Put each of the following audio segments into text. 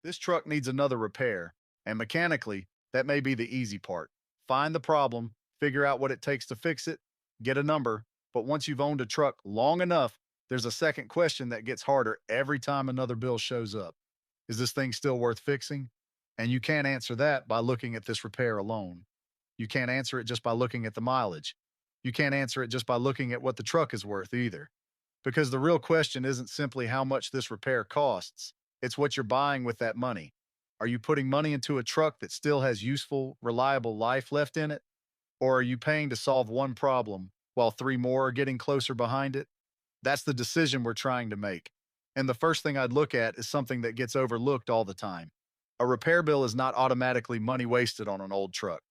This truck needs another repair, and mechanically, that may be the easy part. Find the problem, figure out what it takes to fix it, get a number. But once you've owned a truck long enough, there's a second question that gets harder every time another bill shows up. Is this thing still worth fixing? And you can't answer that by looking at this repair alone. You can't answer it just by looking at the mileage. You can't answer it just by looking at what the truck is worth either. Because the real question isn't simply how much this repair costs, it's what you're buying with that money. Are you putting money into a truck that still has useful, reliable life left in it? Or are you paying to solve one problem while three more are getting closer behind it? That's the decision we're trying to make. And the first thing I'd look at is something that gets overlooked all the time. A repair bill is not automatically money wasted on an old truck.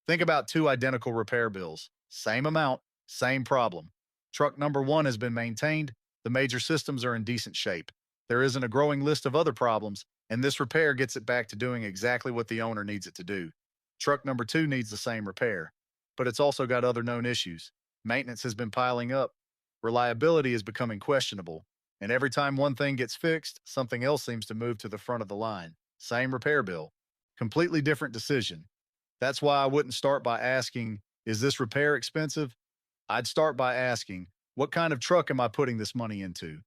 Think about two identical repair bills. Same amount, same problem. Truck number one has been maintained, the major systems are in decent shape. There isn't a growing list of other problems, and this repair gets it back to doing exactly what the owner needs it to do. Truck number two needs the same repair, but it's also got other known issues. Maintenance has been piling up, reliability is becoming questionable, and every time one thing gets fixed, something else seems to move to the front of the line. Same repair bill, completely different decision. That's why I wouldn't start by asking, is this repair expensive? I'd start by asking, what kind of truck am I putting this money into?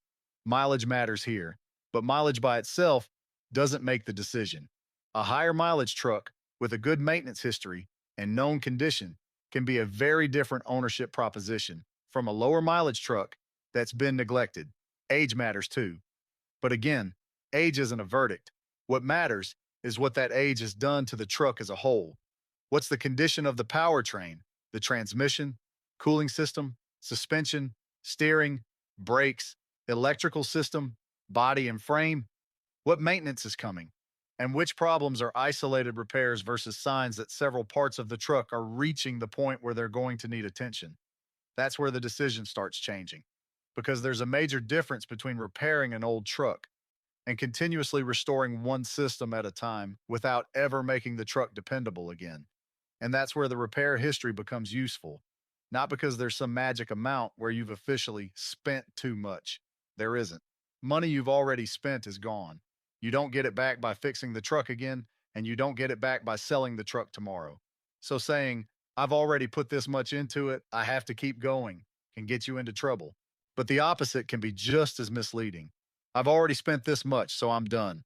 Mileage matters here, but mileage by itself doesn't make the decision. A higher mileage truck with a good maintenance history and known condition can be a very different ownership proposition from a lower mileage truck that's been neglected. Age matters too. But again, age isn't a verdict. What matters is what that age has done to the truck as a whole. What's the condition of the powertrain, the transmission, cooling system, suspension, steering, brakes, electrical system, body and frame? What maintenance is coming? And which problems are isolated repairs versus signs that several parts of the truck are reaching the point where they're going to need attention? That's where the decision starts changing. Because there's a major difference between repairing an old truck and continuously restoring one system at a time without ever making the truck dependable again. And that's where the repair history becomes useful. Not because there's some magic amount where you've officially spent too much. There isn't. Money you've already spent is gone. You don't get it back by fixing the truck again, and you don't get it back by selling the truck tomorrow. So saying, I've already put this much into it, I have to keep going, can get you into trouble. But the opposite can be just as misleading. I've already spent this much, so I'm done.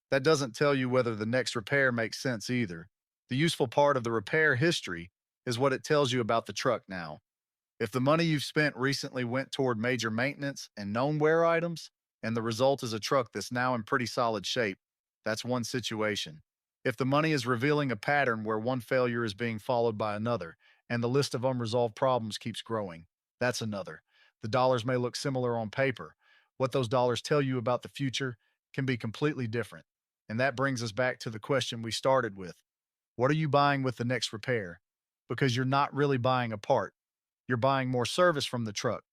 That doesn't tell you whether the next repair makes sense either. The useful part of the repair history is what it tells you about the truck now. If the money you've spent recently went toward major maintenance and known wear items, and the result is a truck that's now in pretty solid shape, that's one situation. If the money is revealing a pattern where one failure is being followed by another, and the list of unresolved problems keeps growing, that's another. The dollars may look similar on paper. What those dollars tell you about the future can be completely different. And that brings us back to the question we started with. What are you buying with the next repair? Because you're not really buying a part. You're buying more service from the truck.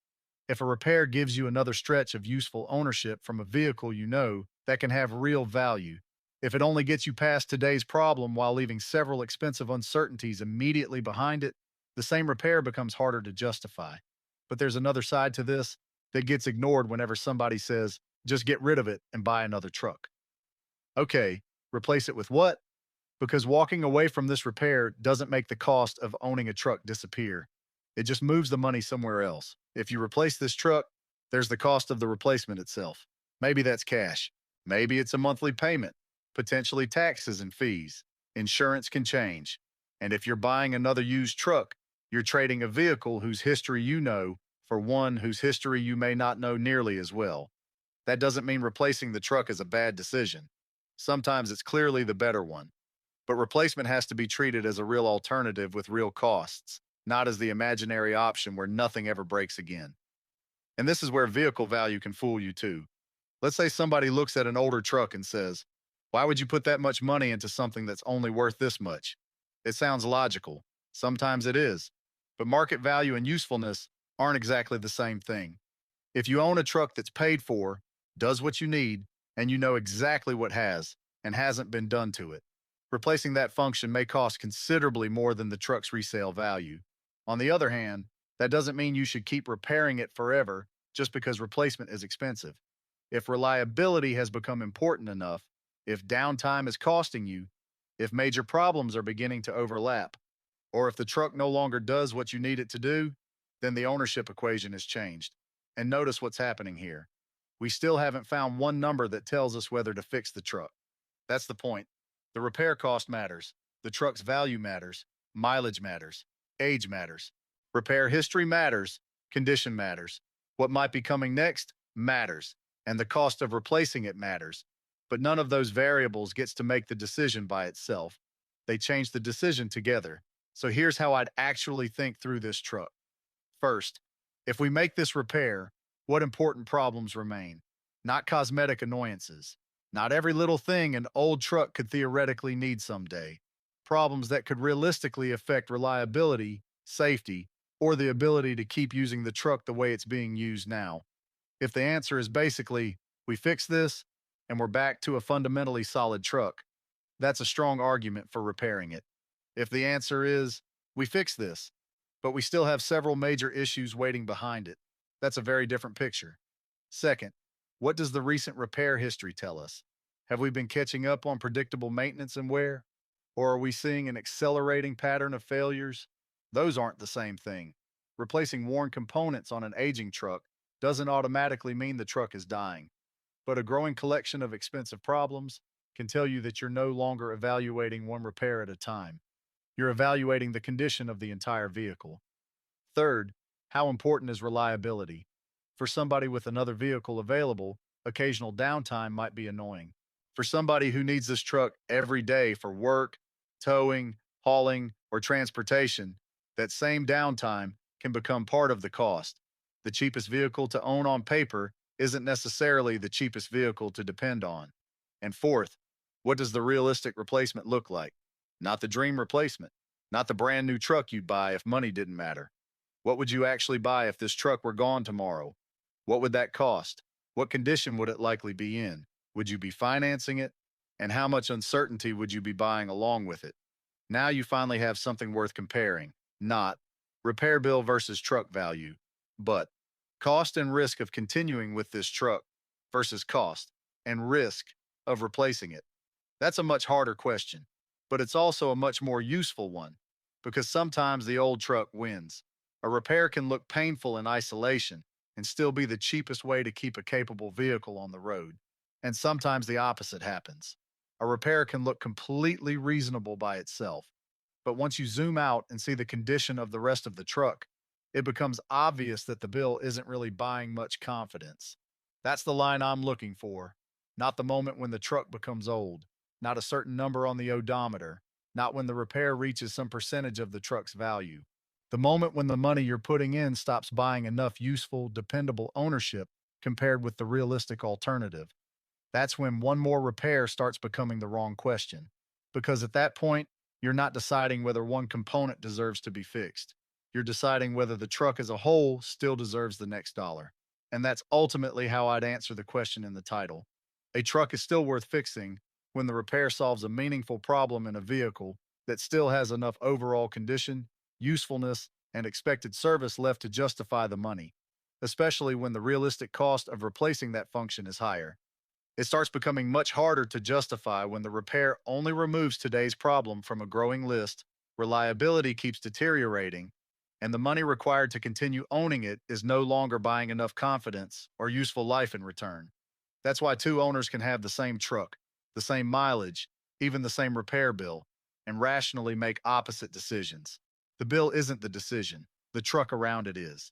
If a repair gives you another stretch of useful ownership from a vehicle you know, that can have real value. If it only gets you past today's problem while leaving several expensive uncertainties immediately behind it, the same repair becomes harder to justify. But there's another side to this that gets ignored whenever somebody says, just get rid of it and buy another truck. Okay, replace it with what? Because walking away from this repair doesn't make the cost of owning a truck disappear. It just moves the money somewhere else. If you replace this truck, there's the cost of the replacement itself. Maybe that's cash. Maybe it's a monthly payment, potentially taxes and fees. Insurance can change. And if you're buying another used truck, you're trading a vehicle whose history you know for one whose history you may not know nearly as well. That doesn't mean replacing the truck is a bad decision. Sometimes it's clearly the better one. But replacement has to be treated as a real alternative with real costs, not as the imaginary option where nothing ever breaks again. And this is where vehicle value can fool you too. Let's say somebody looks at an older truck and says, why would you put that much money into something that's only worth this much? It sounds logical. Sometimes it is. But market value and usefulness aren't exactly the same thing. If you own a truck that's paid for, does what you need, and you know exactly what has and hasn't been done to it, replacing that function may cost considerably more than the truck's resale value. On the other hand, that doesn't mean you should keep repairing it forever just because replacement is expensive. If reliability has become important enough, if downtime is costing you, if major problems are beginning to overlap, or if the truck no longer does what you need it to do, then the ownership equation has changed. And notice what's happening here. We still haven't found one number that tells us whether to fix the truck. That's the point. The repair cost matters. The truck's value matters. Mileage matters. Age matters. Repair history matters. Condition matters. What might be coming next matters. And the cost of replacing it matters. But none of those variables gets to make the decision by itself. They change the decision together. So here's how I'd actually think through this truck. First, if we make this repair, what important problems remain? Not cosmetic annoyances. Not every little thing an old truck could theoretically need someday. Problems that could realistically affect reliability, safety, or the ability to keep using the truck the way it's being used now. If the answer is basically, we fix this, and we're back to a fundamentally solid truck, that's a strong argument for repairing it. If the answer is, we fix this, but we still have several major issues waiting behind it, that's a very different picture. Second, what does the recent repair history tell us? Have we been catching up on predictable maintenance and wear? Or are we seeing an accelerating pattern of failures? Those aren't the same thing. Replacing worn components on an aging truck doesn't automatically mean the truck is dying, but a growing collection of expensive problems can tell you that you're no longer evaluating one repair at a time. You're evaluating the condition of the entire vehicle. Third, how important is reliability? For somebody with another vehicle available, occasional downtime might be annoying. For somebody who needs this truck every day for work, towing, hauling, or transportation, that same downtime can become part of the cost. The cheapest vehicle to own on paper isn't necessarily the cheapest vehicle to depend on. And fourth, what does the realistic replacement look like? Not the dream replacement, not the brand new truck you'd buy if money didn't matter. What would you actually buy if this truck were gone tomorrow? What would that cost? What condition would it likely be in? Would you be financing it? And how much uncertainty would you be buying along with it? Now you finally have something worth comparing, not repair bill versus truck value, but cost and risk of continuing with this truck versus cost and risk of replacing it. That's a much harder question, but it's also a much more useful one because sometimes the old truck wins. A repair can look painful in isolation and still be the cheapest way to keep a capable vehicle on the road. And sometimes the opposite happens. A repair can look completely reasonable by itself. But once you zoom out and see the condition of the rest of the truck, it becomes obvious that the bill isn't really buying much confidence. That's the line I'm looking for, not the moment when the truck becomes old, not a certain number on the odometer, not when the repair reaches some percentage of the truck's value. The moment when the money you're putting in stops buying enough useful, dependable ownership compared with the realistic alternative. That's when one more repair starts becoming the wrong question. Because at that point, you're not deciding whether one component deserves to be fixed. You're deciding whether the truck as a whole still deserves the next dollar. And that's ultimately how I'd answer the question in the title. A truck is still worth fixing when the repair solves a meaningful problem in a vehicle that still has enough overall condition, usefulness, and expected service left to justify the money, especially when the realistic cost of replacing that function is higher. It starts becoming much harder to justify when the repair only removes today's problem from a growing list, reliability keeps deteriorating, and the money required to continue owning it is no longer buying enough confidence or useful life in return. That's why two owners can have the same truck, the same mileage, even the same repair bill, and rationally make opposite decisions. The bill isn't the decision, the truck around it is.